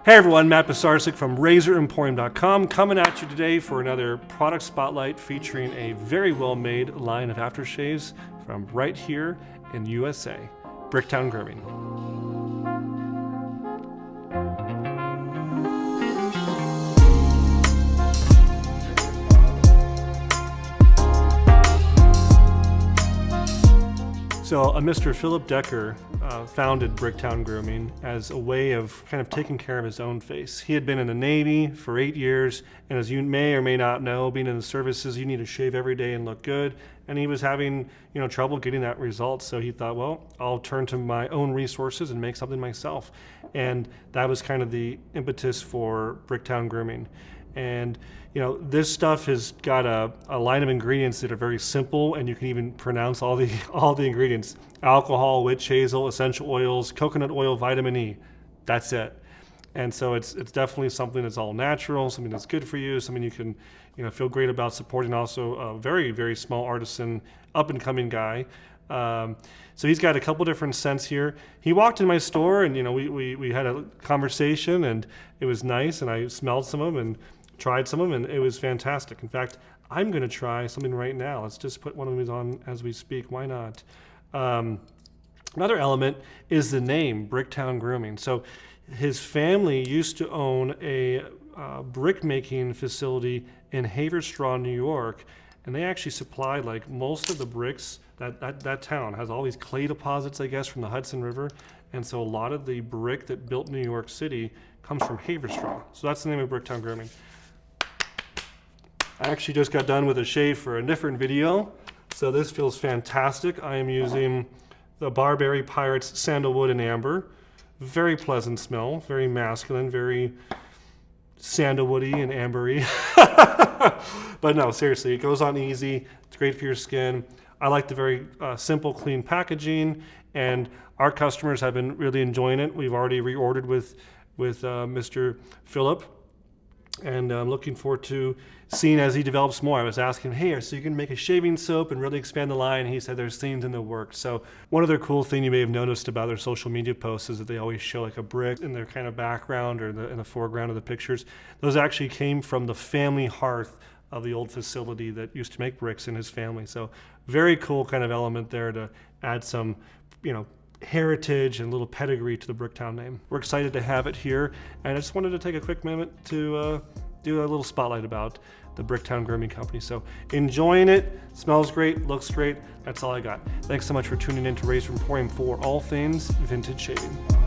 Hey everyone, Matt Pisarcik from RazorEmporium.com coming at you today for another product spotlight featuring a very well-made line of aftershaves from right here in USA, Bricktown Grooming. So Mr. Philip Decker founded Bricktown Grooming as a way of kind of taking care of his own face. He had been in the Navy for 8 years, and as you may or may not know, being in the services, you need to shave every day and look good. And he was having, trouble getting that result. So he thought, well, I'll turn to my own resources and make something myself. And that was kind of the impetus for Bricktown Grooming. And this stuff has got a line of ingredients that are very simple, and you can even pronounce all the ingredients: alcohol, witch hazel, essential oils, coconut oil, vitamin E. That's it. And so it's definitely something that's all natural, something that's good for you, something you can feel great about supporting. Also a very, very small artisan, up and coming guy. So he's got a couple different scents here. He walked in my store, and we had a conversation, and it was nice, and I smelled some of them and tried some of them, and it was fantastic. In fact, I'm going to try something right now. Let's just put one of these on as we speak. Why not? Another element is the name, Bricktown Grooming. So his family used to own a brick making facility in Haverstraw, New York, and they actually supplied like most of the bricks. That town has all these clay deposits, I guess, from the Hudson River, and so a lot of the brick that built New York City comes from Haverstraw. So that's the name of Bricktown Grooming. I actually just got done with a shave for a different video, so this feels fantastic. I am using the Barberry Pirates Sandalwood and Amber. Very pleasant smell, very masculine, very sandalwoody and ambery. But no, seriously, it goes on easy. It's great for your skin. I like the very simple, clean packaging, and our customers have been really enjoying it. We've already reordered with Mr. Philip, and I'm looking forward to seeing as he develops more. I was asking him, hey, so you can make a shaving soap and really expand the line? He said there's things in the works. So one other cool thing you may have noticed about their social media posts is that they always show like a brick in their kind of background or in the foreground of the pictures. Those actually came from the family hearth of the old facility that used to make bricks in his family. So very cool kind of element there to add some, heritage and a little pedigree to the Bricktown name. We're excited to have it here, and I just wanted to take a quick minute to do a little spotlight about the Bricktown Grooming Company. So enjoying it, smells great, looks great. That's all I got. Thanks so much for tuning in to Razor Emporium for all things vintage shaving.